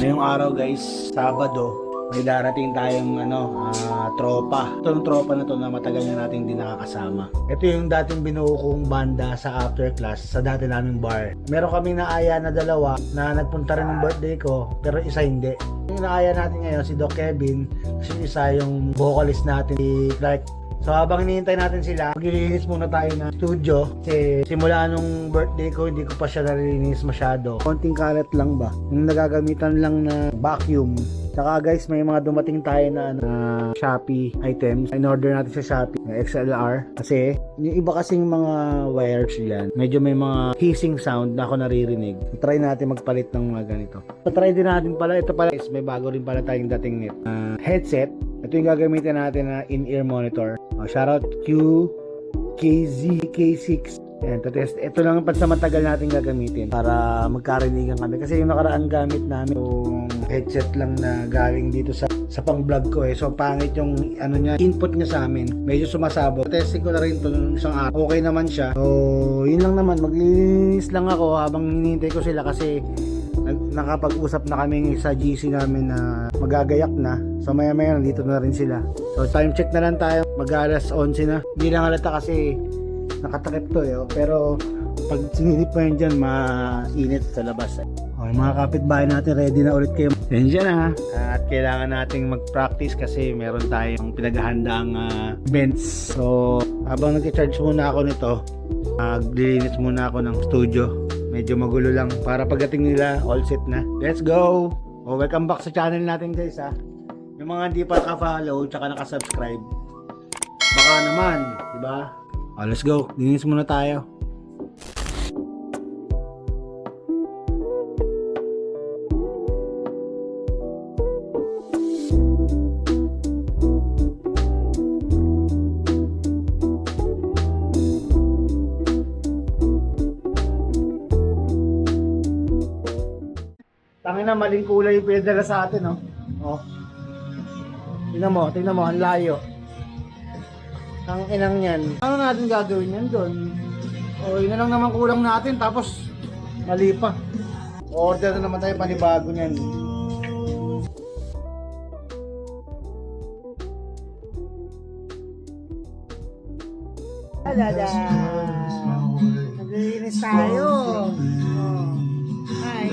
Ngayong araw guys, Sabado, may darating tayong tropa. Itong tropa na to na matagal na natin hindi nakakasama. Ito yung dating binuo kong banda sa after class sa dati naming bar. Meron kaming naaya na dalawa na nagpunta rin ng birthday ko, pero isa hindi. Yung naaya natin ngayon si Doc Kevin, kasi isa yung vocalist natin si Clark. So habang hinihintay natin sila, maglilinis muna tayo ng studio. Kasi simula nung birthday ko, hindi ko pa siya nalilinis masyado. Konting kalat lang ba? Yung nagagamitan lang na vacuum. Tsaka guys, may mga dumating tayo na Shopee items. In-order natin sa Shopee, XLR. Kasi yung iba kasing mga wires yan, medyo may mga hissing sound na ako naririnig. Try natin magpalit ng mga ganito. Try din natin pala, ito pala is may bago rin pala tayong dating net. Headset. Ito yung gagamitin natin na in-ear monitor. Shoutout QKZK6. Ayan, ito lang pansamatagal natin gagamitin para magkarinigan kami. Kasi yung nakaraan gamit namin yung headset lang na galing dito sa pang-vlog ko eh. So pangit yung input niya sa amin. Medyo sumasabog. Testing ko na rin ito nung isang araw. Okay naman siya. So yun lang naman. Maglilinis lang ako habang hinihintay ko sila kasi nakapag-usap na kami sa GC namin na magagayak na. So maya maya nandito na rin sila. So time check na lang tayo. Mag-alas 11 na. Hindi lang halata kasi nakatakip to eh. Pero pag sinilip mo yun dyan, mainit sa labas. Okay, mga kapitbahay natin, ready na ulit kayo. Yan dyan ha. At kailangan nating mag-practice kasi meron tayong pinaghahandang events. So habang nag-charge muna ako nito, maglilinis muna ako ng studio. Medyo magulo lang para pagdating nila all set na. Let's go! Welcome back sa channel natin guys ha. Yung mga hindi pa naka-follow tsaka naka-subscribe, baka naman, diba? Let's go, linis muna tayo. Tangin na, maling kulay yung pinadala sa atin, no? Oh. Tingnan mo, ang layo. Ang inang yan. Ano natin gagawin yan doon? O, yun na lang naman kulang natin, tapos mali pa. Order na naman tayo panibago niyan. Alala! Naglilinis tayo! Hi!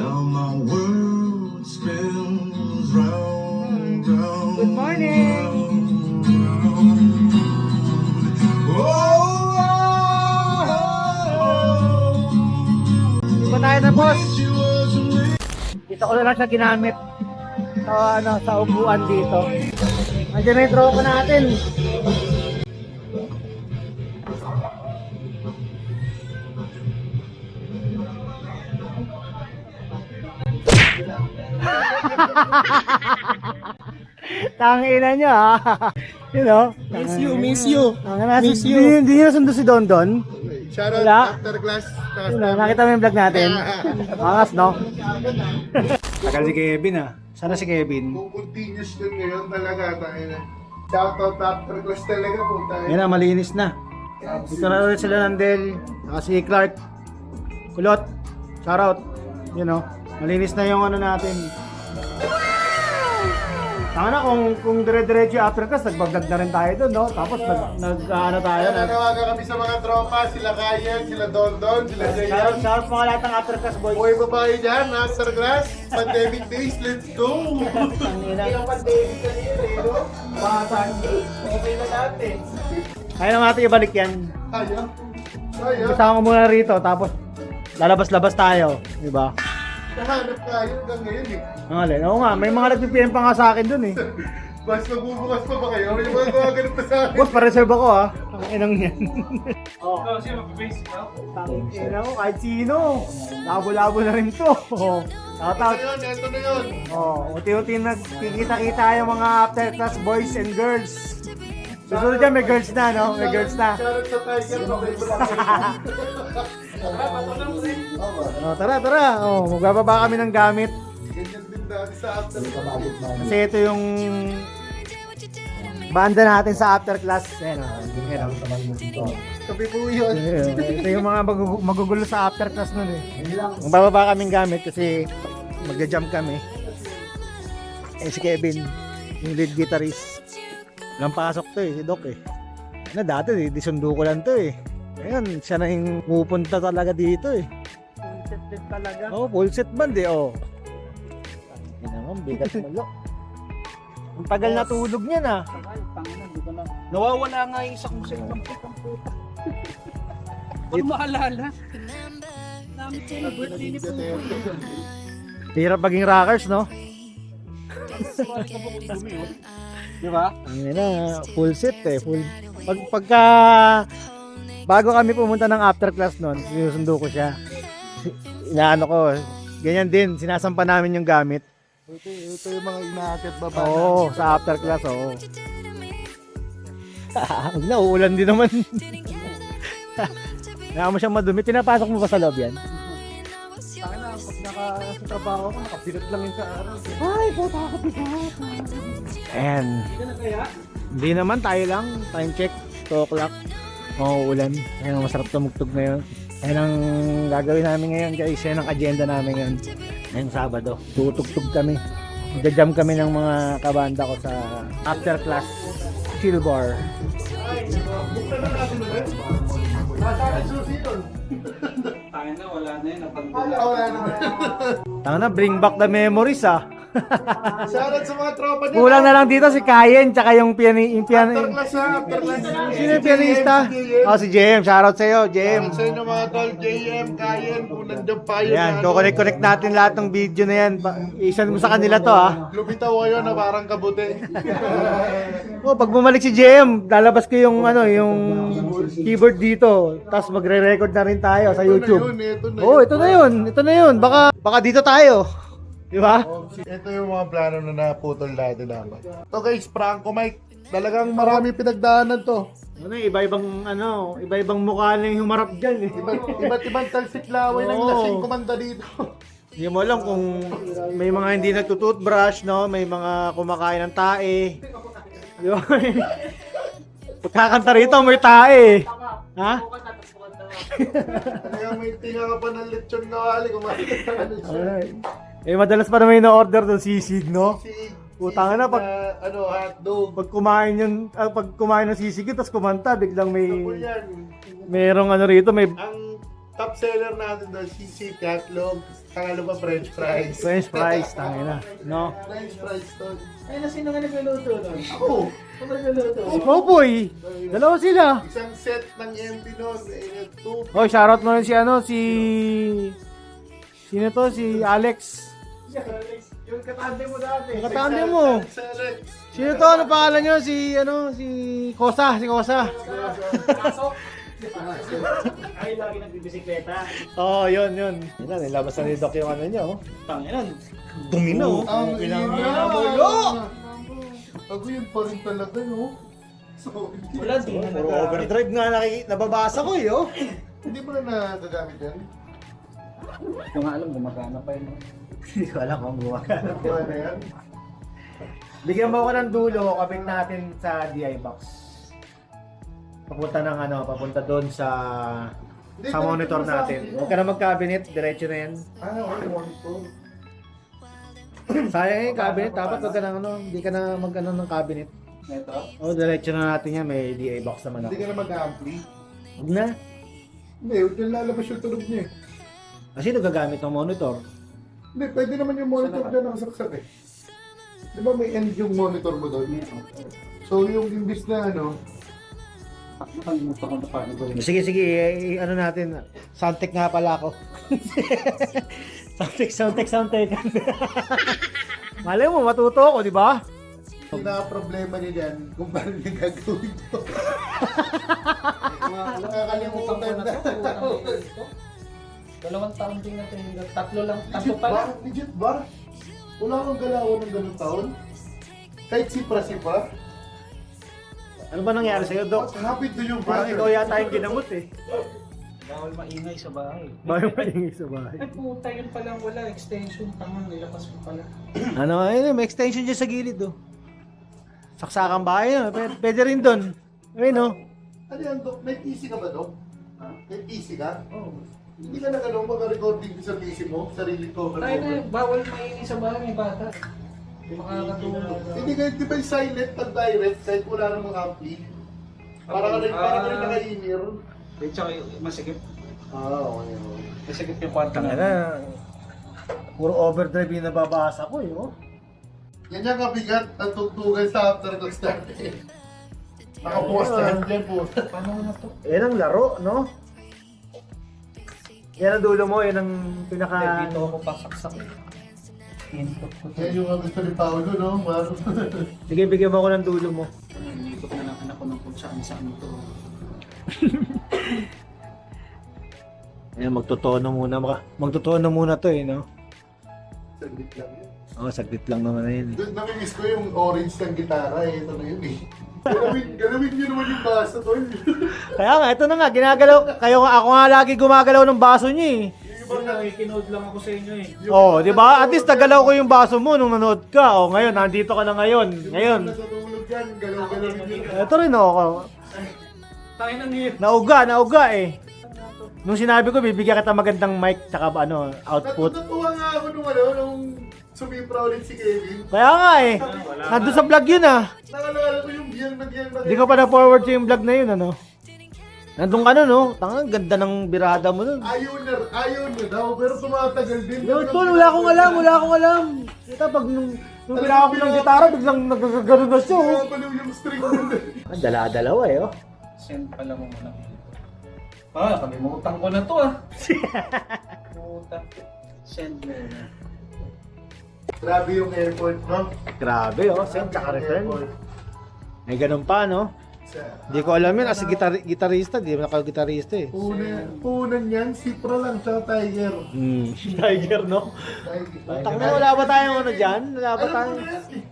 Good morning! Di ba tayo na boss? Dito ko na lang siya ginamit sa upuan dito. Andiyan na yung tropa natin. Tangina nyo ha. You know? Miss you. Miss you. Hindi nyo sundo si Don Don? Shoutout after class. Nakita mo yung vlog natin? Angas no? Tagal si Kevin ha. Sana si Kevin. Kung continuous yun ngayon talaga. Shoutout after class talaga po tayo. Yan na, malinis na. Dito na ulit sila ng Del. Saka si Clark. Kulot. Shoutout. You know? Malinis na yung natin. Tama na kung dire-diretso yung after class, nagbablog na rin tayo doon, no? Tapos tayo. Nanawagan kami sa mga tropa, sila Kayan, sila Dondon, sila Jayan. Shout mga lahat ng after class boys. Boy babae dyan, after class, pandemic days, let's go! Tangina. Hindi ang pandemic kanina, no? Basan, okay na natin. Kaya naman natin ibalik yan. Ayaw. Kasama ko muna rito, tapos lalabas-labas tayo, di ba? Nahanap tayo hanggang ngayon eh. Alin, oo nga, may mga nag-PM pa nga sa akin dun eh. Mas magbubukas pa ba kayo? May mga gagalit pa sa akin. Boss, pa-reserve ako ha. Ang inang yan. Oh. Sino mag-base ka? Tangina ko, kahit sino. Labo-labo na rin to. Shoutout. Ito na yun. Uti-uti nagkikita-kita yung mga after class boys and girls. Susunod dyan, may girls na, no? May girls na. Shoutout sa Tiger, Tara. Magbababa kami ng gamit. ganyan din dati sa after. Kasi ito yung banda natin sa after class. Ayan. Sabi po yun. Ito yung mga magugulo sa after class nun eh. Magbababa kaming gamit kasi magja-jump kami. Eh, si Kevin, yung lead guitarist. Walang pasok to si Doc Na dati, di sundo ko lang to Ngayon, siya na yung pupunta talaga dito Full set din talaga. Full set band Hindi naman, bigat mo Ang tagal na tulog niya na. Ay, tangina, di ko na. Nawawala nga yung isa kong set ng putang-puta. Pag maalala. Namin ko na birthday ni Puto. Hirap maging rockers, no? Di ba? Ang na, full set full. Pagka bago kami pumunta ng after class noon, sinusundo ko siya. Inaano ko, ganyan din, sinasampa namin yung gamit. Ito yung mga inaakit baba. Oo, sa after class, oo. Huwag na, uulan din naman. Kaya mo siyang madumi, pinapasok mo ba sa loob yan? Tangina, pag nakatrabaho ko, nakapilot lang yun sa araw. Ay, puta ako bigat. And, Hindi na kaya? hindi naman, tayo lang. Time check, 2 o'clock. Ulan. Ayun, masarap tumugtog na yun. Ayun ang gagawin namin ngayon guys. Yan ang agenda namin ngayon. Ngayong Sabado. Tutugtog kami. Jam kami ng mga kabanda ko sa after class chill bar. Tangina, wala na yun. Wala naman. Tanga na, bring back the memories Shoutout sa mga tropa niya. Kulang na lang dito si Kayen tsaka yung pianista. After class after class. Sino yung pianista? Si JM. Shoutout sa'yo, JM. Sa inyo mga tol, JM, Kayen, kung nandiyan pa yun. Yan, connect natin lahat ng video na yan. Isan mo sa kanila to Lumitaw kayo na parang kabuti. Pag bumalik si JM, lalabas ko yung yung keyboard dito. Tapos magre-record na rin tayo sa YouTube. Ito na yun. Ito na yun. Baka dito tayo. Di ba? Ito yung mga plano na naputol natin dapat. To guys, Franco Mike. Talagang marami pinagdaanan to. Iba-ibang mukha na yung humarap dyan Iba't ibang talsik laway ng Oo. lasing kumanda dito. Hindi mo alam kung may mga hindi nagtutoothbrush, no? May mga kumakain ng tae. Di ba? Pagkakanta rito, may tae. Ha? Talagang may tinga ka pa ng lechon na wali kumain ka ng lechon. Madalas pa naman yung order doon sisig, no? Si Utang na hotdog. pag kumain ng sisig, tapos kumanta, biglang Tapos yan. merong rito, may Ang top seller natin doon, sisig, hotdog, pangalawa French fries. French fries, tangina, no? French fries to. Ay, sino nga nagluluto doon? Ako! Ano nagluluto? Si Popoy, dalawa sila. Isang set ng MD noon, two. Oh, shoutout mo rin sino to? Si Alex. Yung katande mo dati. Yung katande mo. Select. Sino to? Ano pangalan nyo? Si Kosa. Pasok. Ay, lagi nagbibisikleta. Oo, yun. Yan, nilabas na ni Doc yung niya, Tanginan. Dumi na, Ang Nabulo! Ako yun pa rin talaga, no? So, Wala, di na Puro overdrive nga nababasa ko, hindi mo na nagagamit yan? Ito nga alam, gumagana pa yun. Hindi ko alam kung gumagana. Kuha na yan? Bigyan mo ko ng dulo, kapit natin sa DI box. Papunta doon sa monitor natin. Huwag ka na mag-cabinet, diretso na yan. Okay, monitor. Sayang yung cabinet, dapat huwag ka na hindi ka na ng cabinet. Ito? Diretso na natin yan, may DI box naman ako. Hindi ka na mag-ampli. Huwag na. Hindi, huwag yung lalabas yung tunog niya eh. Kasi nagagamit ng monitor. Hindi, pwede naman yung monitor dyan nakasaksak eh. Di ba may end yung monitor mo doon? So yung imbis na Nakalimutan ko na paano gawin. Sige, natin. Soundtech nga pala ako. Soundtech. Malay mo, matuto ako, di ba? problema niya dyan kung paano niya gagawin ito. Nakakalimutan na. 2 taon din natin. Tatlo pa Ba? lang. Legit ba? Wala akong galawan ng ganung taon? Kahit sipra-sipra? Ano ba nangyari sa'yo, Doc? Happy to you, Parang ikaw brother. yata yung ginamot Bawal maingay sa bahay. Bakit maingay sa bahay? Ay puta, yun palang wala. Extension, tangan. Nilapas mo pala. May extension dyan sa gilid, Saksakan bahay, pwede rin doon. Ayun, Ano yan, Dok? May PC ka ba, Dok? Ha? May PC ka? Oo. Hindi ka na mag-recording sa PC mo? Sarili ko. Tayo na, bawal maingay sa bahay. May bata. Makakatulog. Hindi kahit di ba yung silent pag direct, kahit wala namang ampli. Para ka rin naka-in-ear. Eh, tsaka masikip. Okay. Masikip yung kwanta Tanga na. Puro overdrive yung nababasa ko eh, oh. Yan yung kabigat at tugtugan sa aftergloss natin. Nakabukas na dyan po. Paano na to? Yan ang laro, no? Yan ang dulo mo, yan ang pinaka... Dito ako pasaksak. Input ko to. Yan yung gusto ni Paolo, no? Maro. Sige, bigyan mo ako ng dulo mo. Inipot na lang ako ng kung saan to. Ayan, magtotono muna. Magtotono muna to eh, no? Saglit lang yun. Oo, saglit lang naman na yun. Doon namimiss ko yung orange ng gitara eh. Ito na yun eh. Galawin nyo naman yung baso doon. Kaya nga, ito na nga, ginagalaw. Ako nga lagi gumagalaw ng baso niya eh. Yung nakikinood lang ako sa inyo eh. Oh, di ba? At least nagalaw ko yung baso mo nung nanood ka. Oh, ngayon, nandito ka na ngayon. Ngayon. Nasa tulog yan, galaw-galawin nyo. Ito rin oh. Tayo nang hit. Nauga eh. Nung sinabi ko, bibigyan kita magandang mic tsaka output. Natutuwa nga ako nung sumipra ulit si Kevin. Kaya nga eh. Nandun sa vlog yun ah. Nakalala ko yung biyang na Hindi ko pa na-forward sa yung vlog na yun ano. Nandun ka nun no. Tangang ganda ng birada mo nun. Ayaw na daw, pero tumatagal din. Yo, tol, wala akong alam. Kita pag nung pinaka ko ng gitara, biglang nagkagano na siya oh. Nakabaliw yung string nun. Dala-dalawa eh oh. Send pala mo muna. Kalimutan ko na to ah. Puta. Send mo na. Grabe yung airport, no? Grabe oh, send tsaka return. May ganun pa no. Hindi ko alam yun, as gitarista, di ba naka-gitarista eh. Punan yan, Cipra lang, tsaka Tiger. Tiger no? Tangina, wala ba tayong ano dyan? Wala ba Alam tayong... mo na yan eh.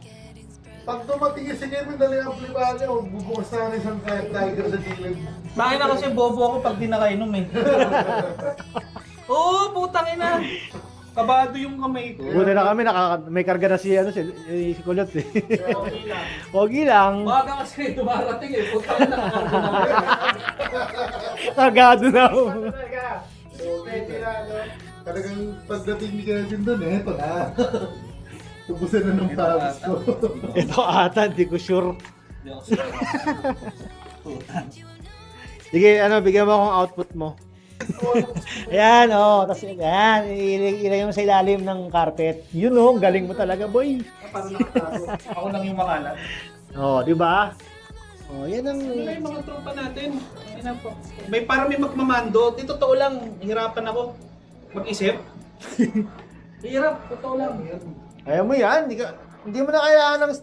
Pag dumating yung si Kevin, dali ang plibanya, o bubukas na rin isang Tiger sa gilid. Bakit na kasi bobo ako pag di nakainom eh. Oo, putang ina. Kabado yung kamay ko. Buti na kami, may karga na si Kulot eh. Pogi lang. Baga kasi dumarating eh. Putang ina. Kargado na ako. Talagang pagdating ni Kevin doon, eto na. Tubusin na ng pawis ko. Ito ata, hindi ko sure. Hindi ako sure. Sige, bigyan mo akong output mo. Ayan, tapos ayan, ilagay mo sa ilalim ng carpet. Yun ang galing mo talaga, boy. Parang nakatago. Ako lang yung makalat. Di ba? Yan ang... Wala yung mga tropa natin. May parang may magmamando. Di totoo lang, hirapan ako mag-isip. Hirap, totoo lang. Ayaw mo yan, hindi mo na kailangan ng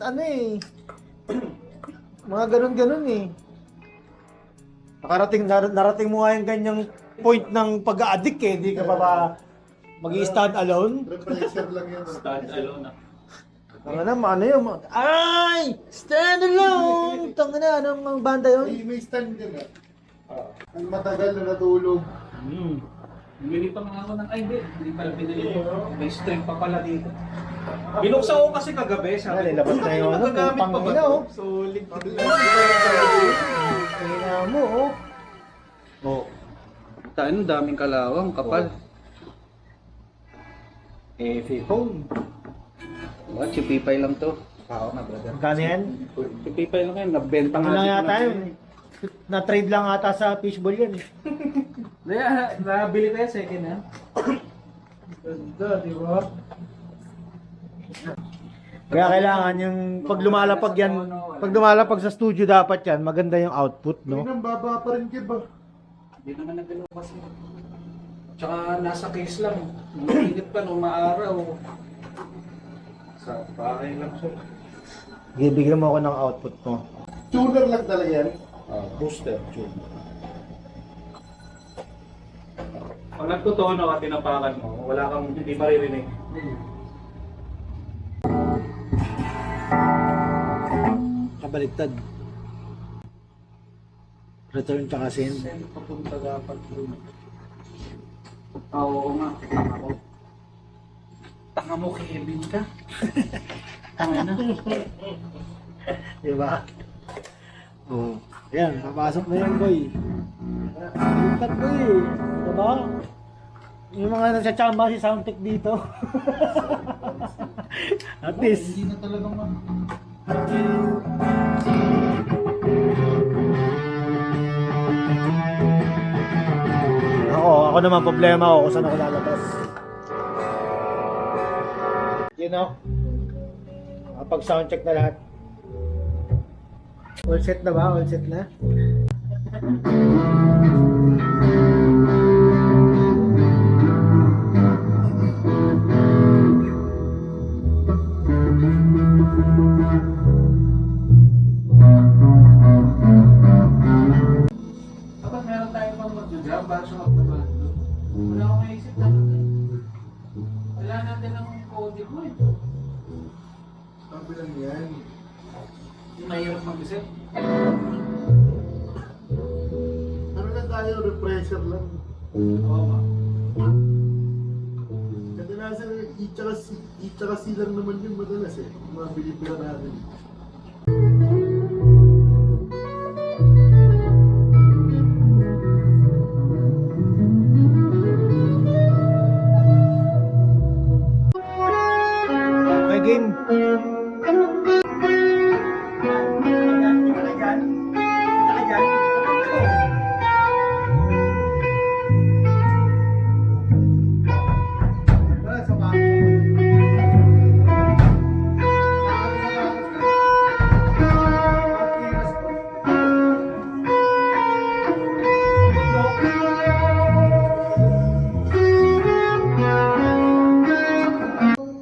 mga ganun-ganun eh. Narating mo nga yung ganyang point ng pag-a-addict eh, hindi ka pa mag-i-stand alone. Replacer lang yan. Stand alone na. Tanga na, yun? Ay! Stand alone! Tanga na, anong banda yun? May stand yan ah. Ang matagal na natulog. Bili pa nga ako ng hindi pala binili ko. May string pa pala dito. Binuksan ko kasi kagabi. Sabi ko, Labas na yung magagamit pa ba pangina ito? oh. Solid. Tingnan mo oh. Tayo, daming kalawang, kapal. Phone. Chipipay lang to. Kao na, brother. Magkano yan? Chipipay lang yan, nabenta Ano nga. lang yata yun? Na-trade lang ata sa fishball yan eh. Nabili ko yan, second hand. Ganda, di ba? Kaya kailangan yung pag lumalapag sa studio dapat yan, maganda yung output, No? no? Ang baba pa rin kiba. Hindi naman nagalaw kasi. Tsaka nasa case lang. Mainit pa nung maaraw. Sa bahay lang siya. Bigyan mo ako ng output mo. Tuner lang talaga yan. Booster tube. Pag nagtutono ka, tinapakan mo, wala kang hindi maririnig. Kabaliktad. Return tsaka send. Send papunta dapat doon. Oo nga, tanga ko. Tanga mo, Kevin ka. Tanga na. Diba? Oo. Yan, papasok na yan, boy. Baliktad, boy. Diba? Yung mga nagsachamba si Soundtech dito. At least. Hindi na talaga Ako naman problema ko kung saan ako lalabas. You know, kapag soundcheck na lahat. All set na ba? All set na? Dapat meron tayo pang mag-jam para siya magpapalad doon. Wala akong maisip na. Wala natin ang code ko eh. Sabi lang yan. Hindi mahirap mag-isip. Ano lang tayo, refresher lang. Oo nga. Kadalasan, E tsaka C lang naman yun madalas eh. Yung mga bilibila natin. Okay, game.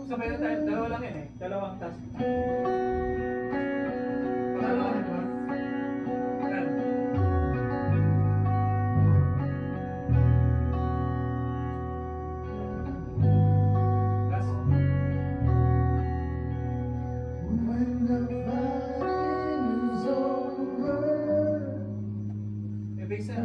Sabay na tayo. Dalawa lang yan eh. Dalawang task. Pangalawa na ba? Yan. Task. Eh, base na.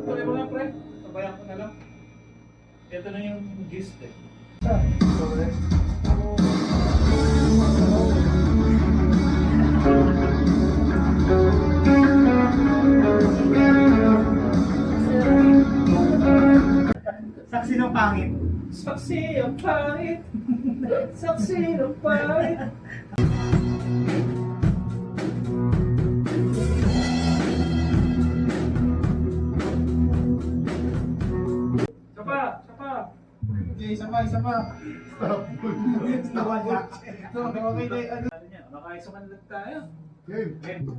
Tuloy mo lang, pre. Sabayan ko na lang. Ito na yung gist eh. Saksi ng pangit. Saksi ang pangit. Saksi ang pangit. Sapa, sapa. Okay, isa pa. Stop. Okay, Ano niya? Makaisuman lang tayo. Game. Game. 1,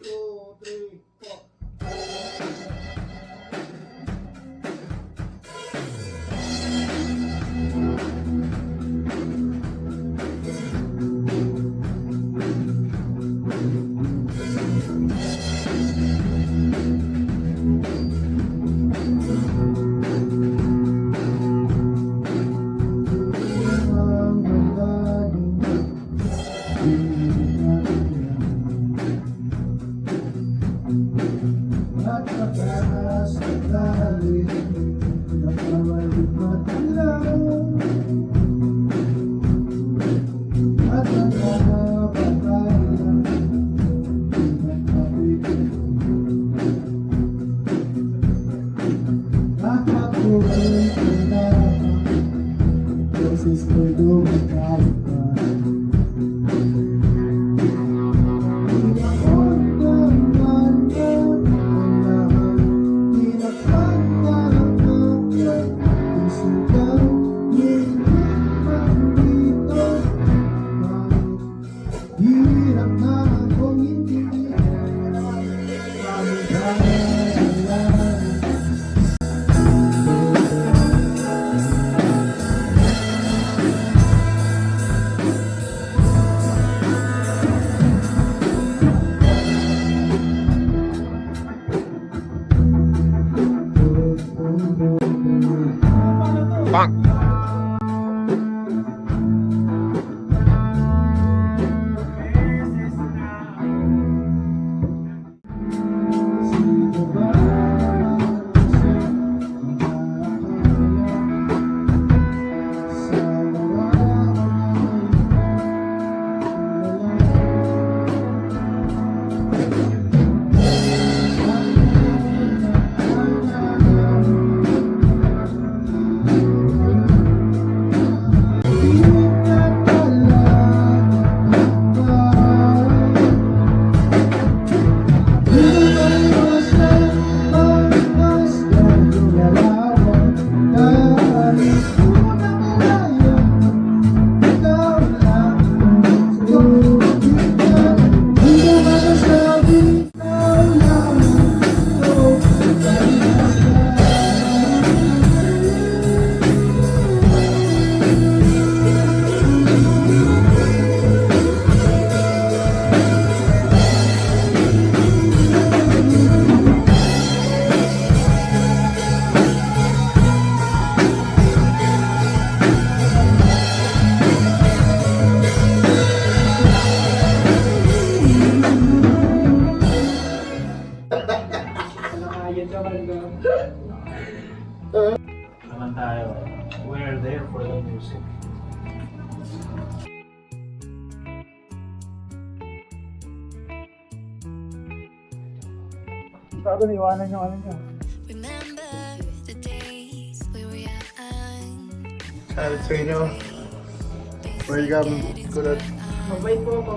2, 3, 4. Naman tayo. We're there for the music. Bago iwanan yung ano nyo. Remember the days we were young. Shoutout sa inyo. Welcome, Kulat. Mabait po ako.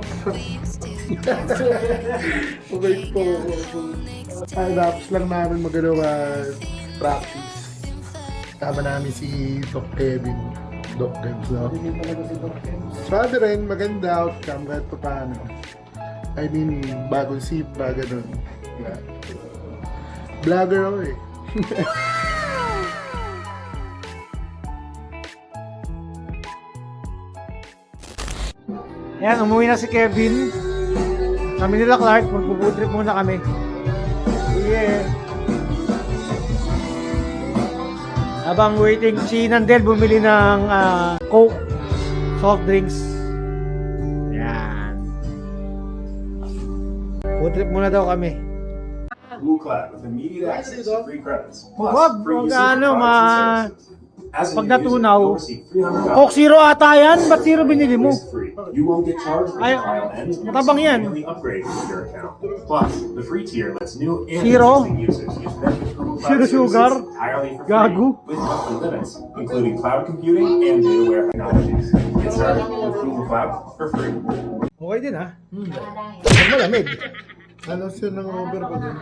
Mabait po ako. Tapos lang namin practice. Tama namin si Doc Kevin. Doc Kevin. No? Hindi talaga si Doc. Sabi rin, maganda outcome kahit pa paano. I mean, bagong sipa, ganun. Yeah. Vlogger ako eh. Ayan, umuwi na si Kevin. Kami nila Clark, magpo-food trip muna kami. Yeah. Habang waiting, si Nandel bumili ng Coke, soft drinks. Ayan. Food trip muna daw kami. Blue Cloud with immediate access to free credits. Plus, Wag, free wag use of ano, products and services. As a pag new user, natunaw. you'll receive $300 Coke Zero ata yan? Ba't Zero binili mo? risk-free. You won't get charged when Ay, the trial ends. and matabang receive yan. daily upgrades to your account. Plus, the free tier lets new and Zero? existing users use Blue Cloud Zero services sugar? entirely for Gago? free with monthly limits, including cloud computing and data technologies. Get started with Google Cloud for free. Okay din ha? Huwag malamig. Ano siya ng over ko din?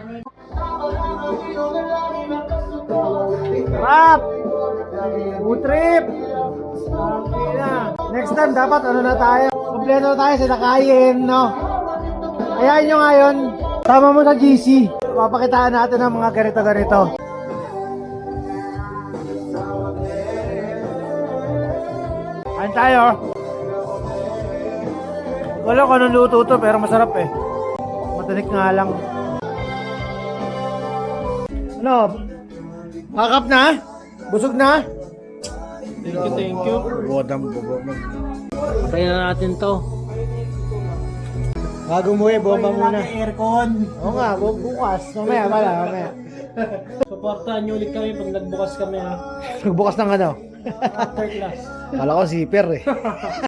Rap! Food trip! Okay na. Next time dapat ano na tayo? Kompleto na tayo sa nakain, no? Ayain nyo ngayon. Tama mo sa GC. Papakitaan natin ng mga ganito-ganito. Kain tayo. Wala ko anong luto to pero masarap eh. Matanik nga lang. Ano? Hakap na? Busog na? Thank you. Bodam, bodam. Tayo na natin to. Bago umuwi, bomba muna. Aircon. Oo nga, bukas. Mamaya, mamaya. Supportahan niyo ulit kami pag nagbukas kami ha. Nagbukas ng ano? After class. Kala ko zipper eh.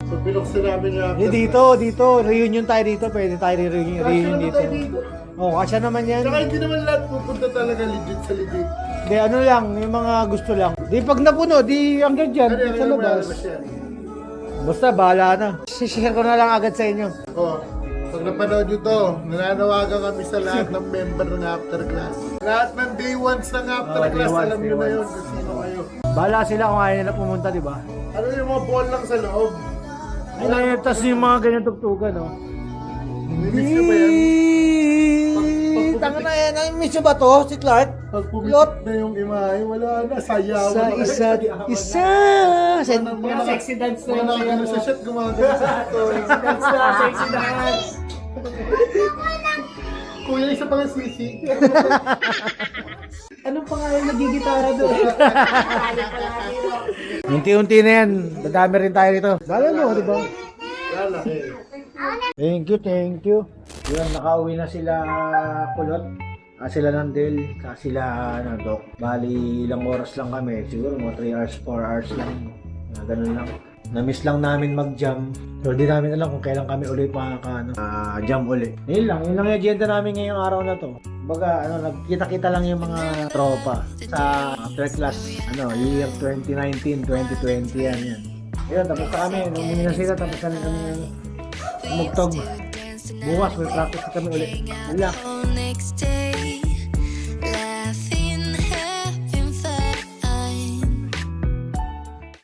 So, pinuksan namin yung Dito. Reunion tayo dito. Pwede tayo reunion dito. Oh, kasya naman yan. Tsaka hindi naman lahat pupunta talaga legit sa legit. Di ano lang, yung mga gusto lang. Di pag napuno, di hanggang dyan, Ano yung sa labas. yan? Basta, bahala na. Share ko na lang agad sa inyo. Oh, pag napanood nyo to, nananawagan kami sa lahat ng member ng After Class. Lahat ng day ones ng After Oh, day Class, ones, alam day nyo na ones. yun kung sino kayo. Bahala sila kung ayaw nila pumunta, di ba? Ano yung mga ball lang sa loob? Ay, tas yung mga ganyan tugtugan, no? Nimiss nyo ba yan? Tanga na yan. Miss nyo ba to, si Clark? Pag Lot. pumikit na yung imahe, wala na, sayaw Sa na. isa't isa. Mga Sexy dance na Mga lang nakagano sa shot, gumagano sa ito. Dance na, sexy dance. Kuya, isa pang sisi. Anong pangalan nagigitara doon? Unti-unti na yan. Dadami rin tayo dito. Bahala mo, di ba? Lalaki. Thank you, thank you. Yun, nakauwi na sila kulot. Sila ng Del, sila Doc. Bali, ilang oras lang kami. Siguro mga 3 hours, 4 hours lang. Ganun lang. Na-miss lang namin mag-jam. So, di namin alam kung kailan kami ulit jam ulit. Yun lang yung agenda namin ngayong araw na to. Baga, nagkita-kita lang yung mga tropa sa after class, year 2019, 2020 yan. Yun, tapos na kami. Nung na sila, tapos na kami umugtog. Bukas, may practice kami ulit. Yun lang. Next day.